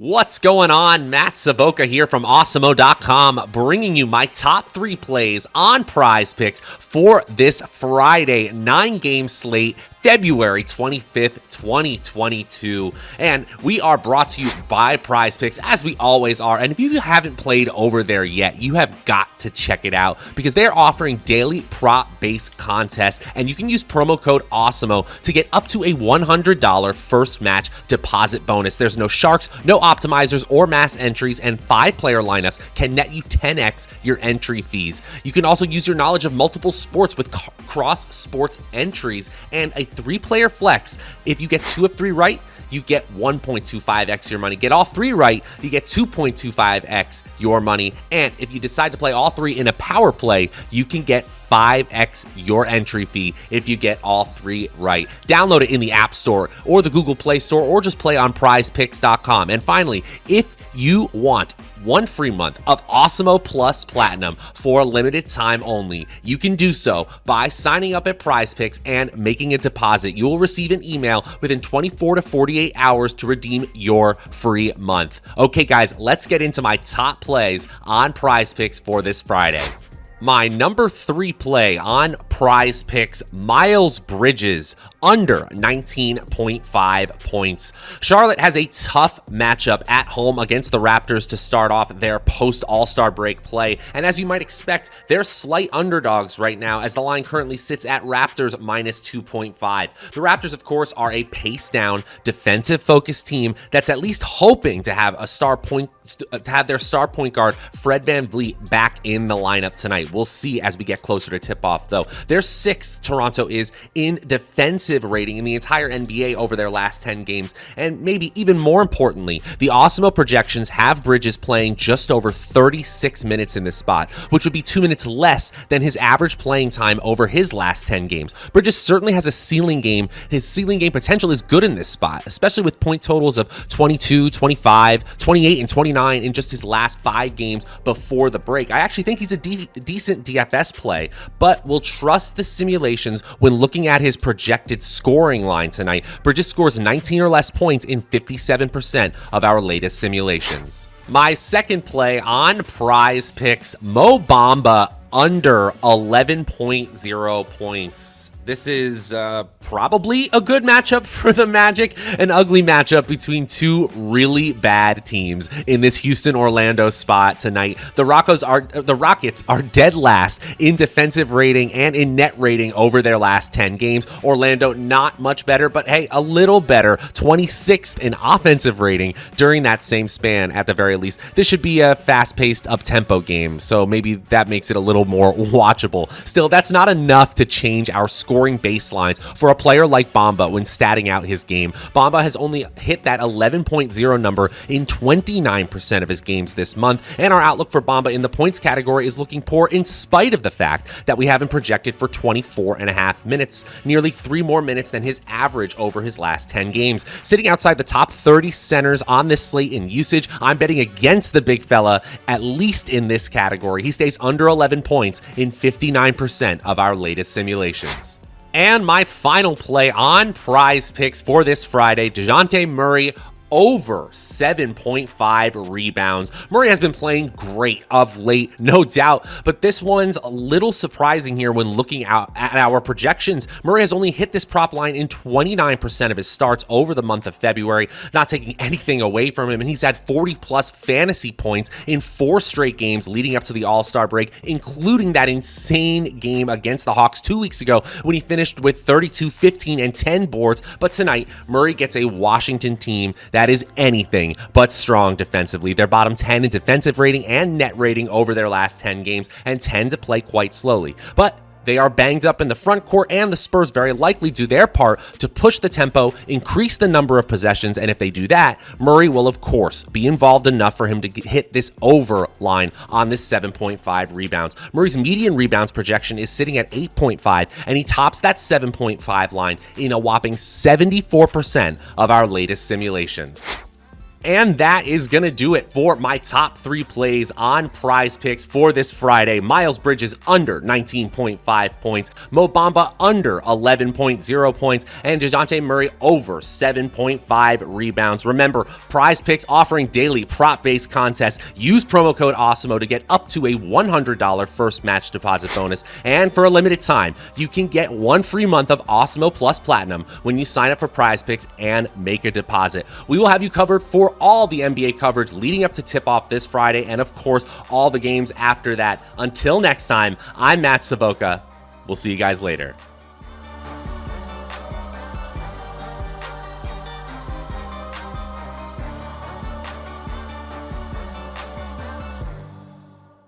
What's going on? Matt Savoca here from Awesemo.com, bringing you my top 3 plays on PrizePicks for this Friday 9-game slate, February 25th, 2022. And we are brought to you by PrizePicks, as we always are. And if you haven't played over there yet, you have got to check it out because they're offering daily prop-based contests, and you can use promo code Awesemo to get up to a $100 first match deposit bonus. There's no sharks, no optimizers or mass entries, and 5-player lineups can net you 10x your entry fees. You can also use your knowledge of multiple sports with cross sports entries and a 3-player flex. If you get 2 of 3 right, you get 1.25x your money. Get all 3 right, you get 2.25x your money. And if you decide to play all 3 in a power play, you can get 5x your entry fee if you get all 3 right. Download it in the App Store or the Google Play Store, or just play on prizepicks.com. And finally, if you want 1 free month of Awesemo Plus Platinum for a limited time only, you can do so by signing up at PrizePicks and making a deposit. You will receive an email within 24 to 48 hours to redeem your free month. Okay, guys, let's get into my top plays on PrizePicks for this Friday. My number 3 play on PrizePicks, Miles Bridges, under 19.5 points. Charlotte has a tough matchup at home against the Raptors to start off their post-All-Star break play, and as you might expect, they're slight underdogs right now as the line currently sits at Raptors minus 2.5. The Raptors, of course, are a pace-down, defensive-focused team that's at least hoping to have their star point guard Fred VanVleet back in the lineup tonight. We'll see as we get closer to tip-off, though. They're 6th, Toronto is, in defensive rating in the entire NBA over their last 10 games, and maybe even more importantly, the Awesemo projections have Bridges playing just over 36 minutes in this spot, which would be 2 minutes less than his average playing time over his last 10 games. Bridges certainly has a ceiling game. His ceiling game potential is good in this spot, especially with point totals of 22, 25, 28, and 29 in just his last 5 games before the break. I actually think he's a decent DFS play, but we'll trust the simulations when looking at his projected scoring line tonight. Bridges scores 19 or less points in 57% of our latest simulations. My second play on PrizePicks, Mo Bamba, under 11.0 points. This is probably a good matchup for the Magic, an ugly matchup between 2 really bad teams in this Houston-Orlando spot tonight. The Rockets are dead last in defensive rating and in net rating over their last 10 games. Orlando not much better, but hey, a little better, 26th in offensive rating during that same span at the very least. This should be a fast-paced, up-tempo game, so maybe that makes it a little more watchable. Still, that's not enough to change our scoring baselines for a player like Bamba when statting out his game. Bamba has only hit that 11.0 number in 29% of his games this month, and our outlook for Bamba in the points category is looking poor in spite of the fact that we have him projected for 24.5 minutes, nearly 3 more minutes than his average over his last 10 games. Sitting outside the top 30 centers on this slate in usage, I'm betting against the big fella, at least in this category. He stays under 11 points in 59% of our latest simulations. And my final play on PrizePicks for this Friday, Dejounte Murray, over 7.5 rebounds. Murray has been playing great of late, no doubt, but this one's a little surprising here when looking out at our projections. Murray has only hit this prop line in 29% of his starts over the month of February, not taking anything away from him, and he's had 40-plus fantasy points in 4 straight games leading up to the All-Star break, including that insane game against the Hawks 2 weeks ago when he finished with 32, 15, and 10 boards. But tonight, Murray gets a Washington team that is anything but strong defensively. They're bottom 10 in defensive rating and net rating over their last 10 games and tend to play quite slowly. But they are banged up in the front court, and the Spurs very likely do their part to push the tempo, increase the number of possessions, and if they do that, Murray will, of course, be involved enough for him to hit this over line on this 7.5 rebounds. Murray's median rebounds projection is sitting at 8.5, and he tops that 7.5 line in a whopping 74% of our latest simulations. And that is going to do it for my top 3 plays on PrizePicks for this Friday. Miles Bridges under 19.5 points, Mo Bamba under 11.0 points, and Dejounte Murray over 7.5 rebounds. Remember, PrizePicks offering daily prop-based contests. Use promo code Awesemo to get up to a $100 first match deposit bonus. And for a limited time, you can get 1 free month of Awesemo Plus Platinum when you sign up for PrizePicks and make a deposit. We will have you covered for all the NBA coverage leading up to tip-off this Friday, and of course, all the games after that. Until next time, I'm Matt Savoca. We'll see you guys later.